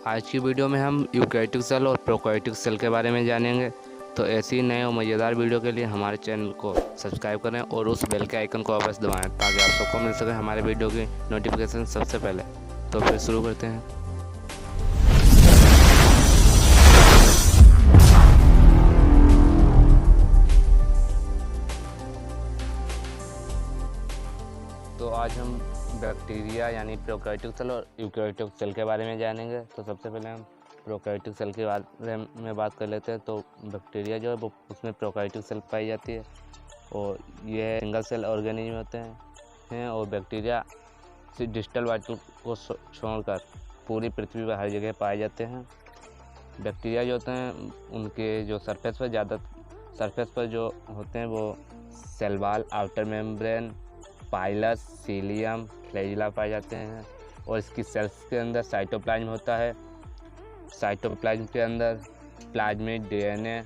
आज की वीडियो में हम यूकैरियोटिक सेल और प्रोकैरियोटिक सेल के बारे में जानेंगे। तो ऐसी नए और मज़ेदार वीडियो के लिए हमारे चैनल को सब्सक्राइब करें और उस बेल के आइकन को वापस दबाएं ताकि आप सबको मिल सके हमारे वीडियो की नोटिफिकेशन सबसे पहले। तो फिर शुरू करते हैं। तो आज हम बैक्टीरिया यानी प्रोकैरियोटिक सेल और यूकैरियोटिक सेल के बारे में जानेंगे। तो सबसे पहले हम प्रोकैरियोटिक सेल के बारे में बात कर लेते हैं। तो बैक्टीरिया जो है वो उसमें प्रोकैरियोटिक सेल पाई जाती है और ये सिंगल सेल ऑर्गेनिज्म होते हैं और बैक्टीरिया डिस्टल वाइटल को छोड़कर पूरी पृथ्वी पर हर जगह पाए जाते हैं। बैक्टीरिया जो होते हैं उनके जो सरफेस पर जो होते हैं वो cell wall, outer membrane, pilus, cilium, flagella पाए जाते हैं और इसकी सेल्स के अंदर साइटोप्लाज्म होता है। साइटोप्लाज्म के अंदर प्लाज्मिड डीएनए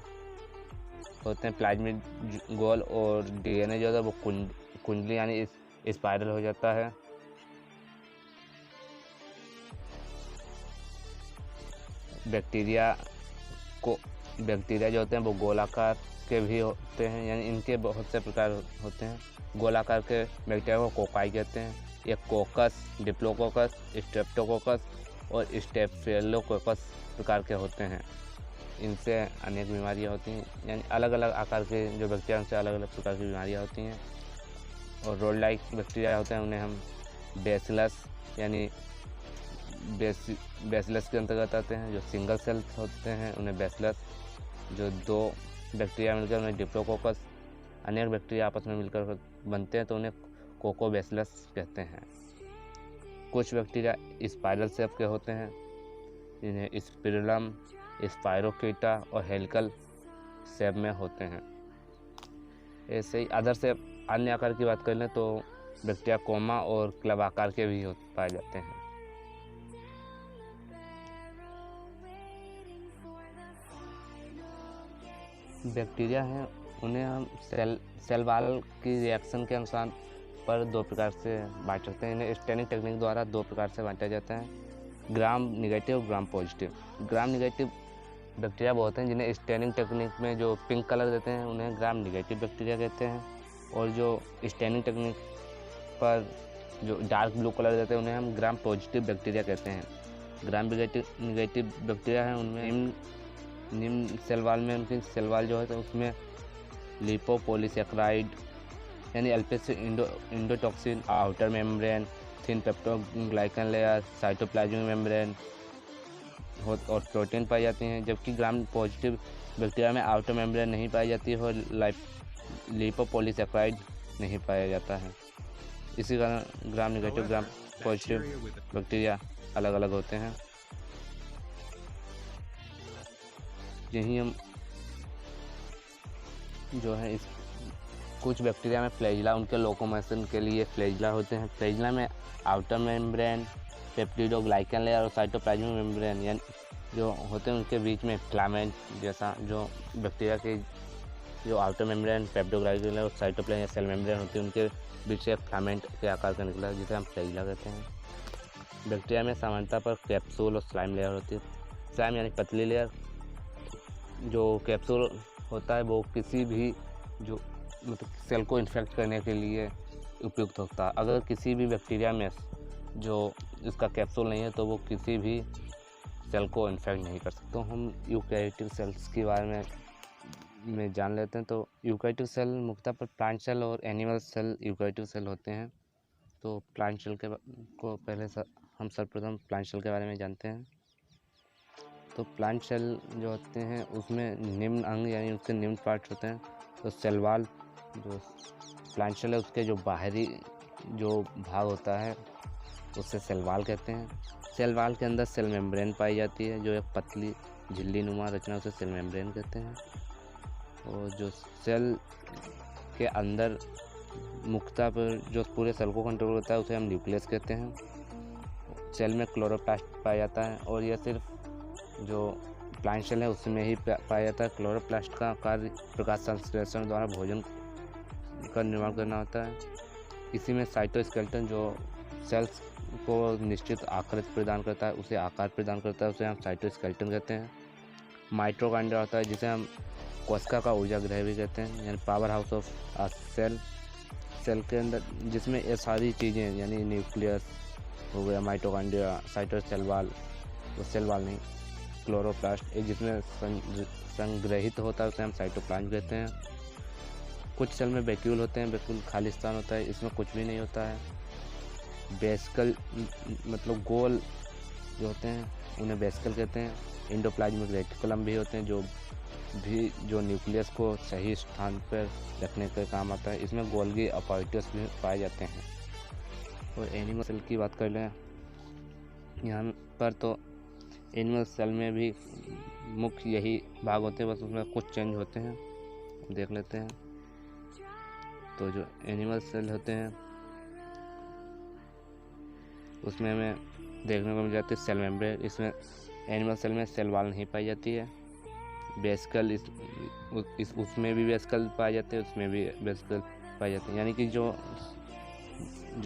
होते हैं, प्लाज्मिड गोल, और डीएनए जो है वो कुंडली यानी स्पाइरल हो जाता है। बैक्टीरिया जो होते हैं वो गोलाकार के भी होते हैं, यानी इनके बहुत से प्रकार होते हैं। गोलाकार के बैक्टीरिया को कोकाई कहते हैं। ये कोकस, डिप्लोकोकस, स्ट्रेप्टोकोकस और स्टेफिलोकोकस प्रकार के होते हैं। इनसे अनेक बीमारियां होती हैं, यानी अलग अलग आकार के जो बैक्टीरिया उनसे अलग अलग प्रकार की बीमारियां होती हैं। और रोड लाइक बैक्टीरिया होते हैं उन्हें हम बेसिलस यानी बेसिलस के अंतर्गत आते हैं। जो सिंगल सेल होते हैं उन्हें बेसिलस, जो दो बैक्टीरिया मिलकर उन्हें डिप्लोकोकस, अनेक बैक्टीरिया आपस में मिलकर बनते हैं तो उन्हें कोकोबैसिलस कहते हैं। कुछ बैक्टीरिया स्पाइरल शेप के होते हैं जिन्हें स्पिरुलम, स्पाइरोकीटा और हेलिकल शेप में होते हैं। ऐसे ही अदर शेप अन्य आकार की बात कर लें तो बैक्टीरिया कोमा और क्लब आकार के भी पाए जाते हैं। बैक्टीरिया हैं उन्हें हम सेल वॉल की रिएक्शन के अनुसार पर दो प्रकार से बांट सकते हैं। इन्हें स्टेनिंग टेक्निक द्वारा दो प्रकार से बांटा जाता है, ग्राम निगेटिव और ग्राम पॉजिटिव। ग्राम निगेटिव बैक्टीरिया वो होते हैं जिन्हें स्टेनिंग टेक्निक में जो पिंक कलर देते हैं उन्हें ग्राम निगेटिव बैक्टीरिया कहते हैं, और जो स्टेनिंग टेक्निक पर जो डार्क ब्लू कलर देते हैं उन्हें हम ग्राम पॉजिटिव बैक्टीरिया कहते हैं। ग्राम निगेटिव बैक्टीरिया हैं उनमें निम्न सेल वॉल में उनकी सेल वॉल जो है तो उसमें लिपोपॉलीसैकेराइड यानी alpha endotoxin, outer membrane, thin peptidoglycan layer, cytoplasmic membrane और प्रोटीन पाई जाती हैं। जबकि ग्राम पॉजिटिव बैक्टीरिया में आउटर मेम्ब्रेन नहीं पाई जाती है और लिपोपॉलीसैकेराइड नहीं पाया जाता है। इसी कारण ग्राम निगेटिव, ग्राम पॉजिटिव बैक्टीरिया अलग अलग होते हैं। यही हम जो है इस कुछ बैक्टीरिया में फ्लैजिला, उनके लोकोमोशन के लिए फ्लैजिला होते हैं। फ्लैजिला में आउटर मेम्ब्रेन, पेप्टिडोग्लाइकन लेयर और साइटोप्लाज्मिक मेम्ब्रेन यानी जो होते हैं उनके बीच में फिलामेंट जैसा जो बैक्टीरिया के जो आउटर मेम्ब्रेन, पेप्टिडोग्लाइकन लेयर और साइटोप्लाज्मिक सेल मेम्ब्रेन होती है उनके बीच से फिलामेंट के आकार का निकला जिसे हम फ्लैजिला कहते हैं। बैक्टीरिया में सामान्यतः पर कैप्सूल और स्लाइम लेयर होती है। स्लाइम यानी पतली लेयर, जो कैप्सूल होता है वो किसी भी जो मतलब सेल को इन्फेक्ट करने के लिए उपयुक्त होता है। अगर किसी भी बैक्टीरिया में जो इसका कैप्सूल नहीं है तो वो किसी भी सेल को इन्फेक्ट नहीं कर सकते। तो हम यूकैरियोटिक सेल्स के बारे में जान लेते हैं। तो यूकैरियोटिक सेल मुख्यतः पर प्लांट सेल और एनिमल सेल यूकैरियोटिक सेल होते हैं। तो प्लांट सेल को पहले हम सर्वप्रथम प्लांट सेल के बारे में जानते हैं। तो प्लांट सेल जो होते हैं उसमें निम्न अंग यानी उसके निम्न पार्ट होते हैं। तो सेल वॉल जो प्लांट सेल है उसके जो बाहरी जो भाग होता है उससे सेल वॉल कहते हैं। सेल वॉल के अंदर सेल मेम्ब्रेन पाई जाती है जो एक पतली झिल्ली नुमा रचना, उसे सेल मेम्ब्रेन कहते हैं। और जो सेल के अंदर मुख्यतः पर जो पूरे सेल को कंट्रोल करता है उसे हम न्यूक्लियस कहते हैं। सेल में क्लोरोप्लास्ट पाया जाता है और यह सिर्फ जो प्लांट सेल है उसमें ही पाया जाता है। क्लोरोप्लास्ट का कार्य प्रकाश संश्लेषण द्वारा भोजन का निर्माण करना होता है। इसी में साइटोस्केलेटन जो सेल्स को निश्चित आकृति प्रदान करता है, उसे आकार प्रदान करता है, उसे हम साइटोस्केलेटन कहते हैं। माइटोकॉन्ड्रिया होता है जिसे हम कोशिका का ऊर्जा गृह भी कहते हैं, यानी power house of cell. Cell के अंदर जिसमें ये सारी चीज़ें यानी न्यूक्लियस हो गया, माइटोकॉन्ड्रिया, साइटोसेल वाल, वो सेल वाल नहीं, क्लोरोप्लास्ट, एक जिसमें संग्रहित होता है उसे हम साइटोप्लाज्म कहते हैं। कुछ सेल में वैक्यूल होते हैं, वैक्यूल खाली स्थान होता है, इसमें कुछ भी नहीं होता है। वेसिकल मतलब गोल जो होते हैं उन्हें वेसिकल कहते हैं। एंडोप्लाज्मिक रेटिकुलम भी होते हैं जो न्यूक्लियस को सही स्थान पर रखने के काम आता है। इसमें गोल्गी अपॉर्टस भी पाए जाते हैं। और एनिमल सेल की बात कर लें यहाँ पर, तो एनिमल सेल में भी मुख्य यही भाग होते हैं, बस उसमें कुछ चेंज होते हैं, देख लेते हैं। तो जो एनिमल सेल होते हैं उसमें हमें देखने को मिल जाती है सेल मेम्ब्रेन। इसमें एनिमल सेल में सेल वाल नहीं पाई जाती है। वेसिकल उसमें भी वेसिकल पाए जाते हैं, उसमें भी वेसिकल पाए जाते हैं, यानी कि जो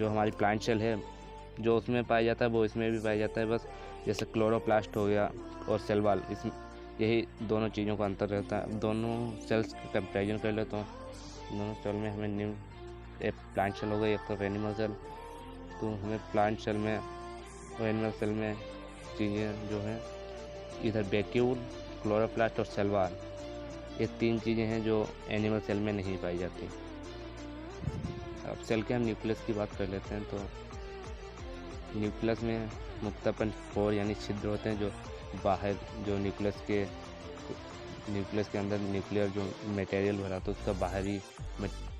हमारी प्लांट सेल है जो उसमें पाया जाता है वो इसमें भी पाया जाता है। बस जैसे क्लोरोप्लास्ट हो गया और सेल वाल, इसमें यही दोनों चीज़ों का अंतर रहता है। दोनों सेल्स का कंपेरिजन कर लेता हूँ। दोनों सेल में हमें एक प्लांट सेल हो गई, एक तो एनिमल सेल। तो हमें प्लांट सेल में और एनिमल सेल में चीज़ें जो हैं इधर वैक्यूल, क्लोरोप्लास्ट और सेल वाल, ये तीन चीज़ें हैं जो एनिमल सेल में नहीं पाई जाती। अब सेल के हम न्यूक्लियस की बात कर लेते हैं। तो न्यूक्लियस में मुक्तपन 4 यानी छिद्र होते हैं जो बाहर जो न्यूक्लियस के अंदर न्यूक्लियर जो मटेरियल भरा तो उसका बाहरी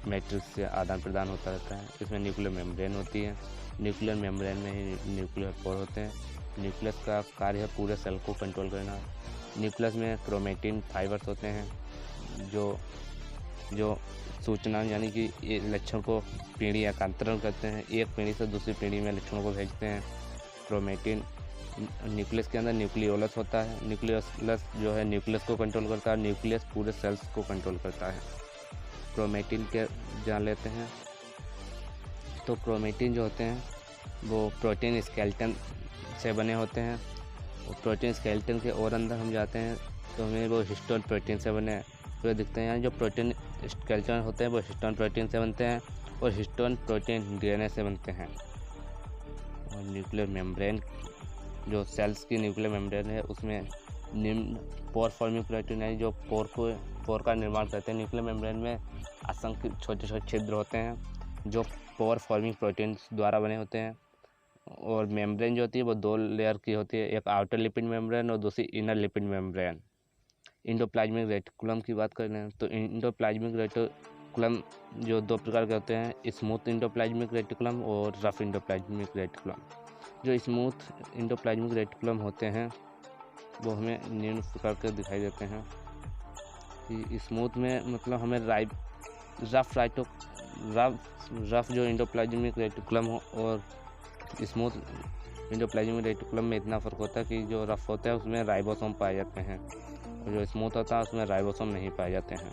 मैट्रिक्स से आदान प्रदान होता रहता है। इसमें न्यूक्लियर मेम्ब्रेन होती है। न्यूक्लियर मेम्ब्रेन में ही न्यूक्लियर पोर होते हैं। न्यूक्लियस का कार्य है पूरे सेल को कंट्रोल करना। न्यूक्लियस में क्रोमेटिन फाइबर्स होते हैं जो सूचना यानी कि ये लक्षण को पीढ़ी एकांतरण करते हैं, एक पीढ़ी से दूसरी पीढ़ी में लक्षणों को भेजते हैं। क्रोमेटिन न्यूक्लियस के अंदर न्यूक्लियोलस होता है। न्यूक्लियोलस जो है न्यूक्लियस को कंट्रोल करता है, न्यूक्लियस पूरे सेल्स को कंट्रोल करता है। क्रोमेटिन के जान लेते हैं। तो क्रोमेटिन जो होते हैं वो प्रोटीन स्केलेटन से बने होते हैं। और प्रोटीन स्केलेटन के और अंदर हम जाते हैं तो हमें वो हिस्टोन प्रोटीन से बने पूरे दिखते हैं। जो प्रोटीन स्केलेटन होते हैं वो हिस्टोन प्रोटीन से बनते हैं और हिस्टोन प्रोटीन डीएनए से बनते हैं। और न्यूक्लियर मेम्ब्रेन जो सेल्स की न्यूक्लियर मेम्ब्रेन है उसमें निम्न पोर फॉर्मिंग प्रोटीन है जो पोर का निर्माण करते हैं। न्यूक्लियर मेम्ब्रेन में असंख्य छोटे छोटे छिद्र होते हैं जो पोर फॉर्मिंग प्रोटीन द्वारा बने होते हैं। और मेम्ब्रेन जो होती है वो 2 लेयर की होती है, एक आउटर लिपिड मेम्ब्रेन और दूसरी inner lipid membrane. Endoplasmic reticulum की बात कर रहे हैं तो इंडोप्लाज्मिक रेटिकुलम जो 2 प्रकार के होते हैं, स्मूथ इंडोप्लाज्मिक रेटिकुलम और रफ इंडोप्लाज्मिक रेटिकुलम। जो स्मूथ इंडोप्लाज्मिक रेटिकुलम होते हैं वो हमें निम्न प्रकार के दिखाई देते हैं कि स्मूथ में मतलब हमें रफ जो इंडोप्लाज्मिक रेटिकुलम हो और स्मूथ इंडोप्लाज्मिक रेटिकुलम में इतना फ़र्क होता है कि जो रफ होता है उसमें राइबोसोम पाए जाते हैं और जो स्मूथ होता है उसमें राइबोसोम नहीं पाए जाते हैं।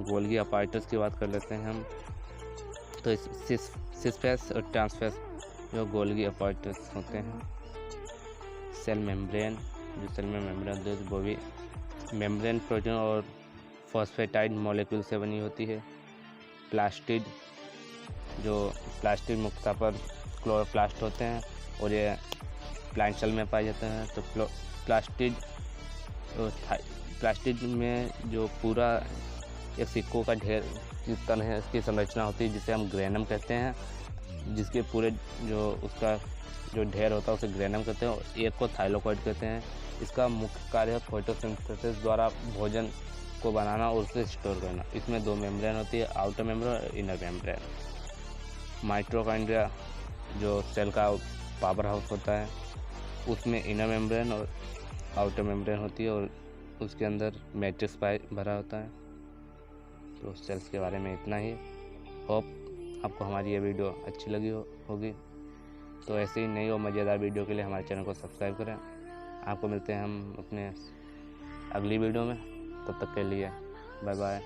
गोल्गी अपॉर्टस की बात कर लेते हैं हम। तो सिसफेस और ट्रांसफेस जो गोल्गी अपॉर्टस होते हैं। सेल मेम्ब्रेन जो सेल में मेम्ब्रेन होती है वो भी मेम्ब्रेन प्रोटीन और फॉस्फेटाइड मॉलिक्यूल से बनी होती है। प्लास्टिड मुख्यतः पर क्लोरोप्लास्ट होते हैं और ये प्लांट सेल में पाए जाते हैं। तो प्लास्टिड में जो पूरा एक सिक्कों का ढेर की तरह इसकी संरचना होती है जिसे हम ग्रेनम कहते हैं, जिसके पूरे जो उसका जो ढेर होता है उसे ग्रेनम कहते हैं और एक को थाइलोकॉइड कहते हैं। इसका मुख्य कार्य है फोटोसिंथेसिस द्वारा भोजन को बनाना और उसे स्टोर करना। इसमें 2 मेम्ब्रेन होती है, आउटर मेम्ब्रेन और इनर मेम्ब्रेन। माइटोकॉन्ड्रिया जो सेल का पावर हाउस होता है उसमें इनर मेम्ब्रेन और आउटर मेम्ब्रेन होती है और उसके अंदर मैट्रिक्स भरा होता है। तो सेल्स के बारे में इतना ही। होप आपको हमारी ये वीडियो अच्छी लगी होगी। तो ऐसे ही नई और मज़ेदार वीडियो के लिए हमारे चैनल को सब्सक्राइब करें। आपको मिलते हैं हम अपने अगली वीडियो में, तब तक के लिए बाय बाय।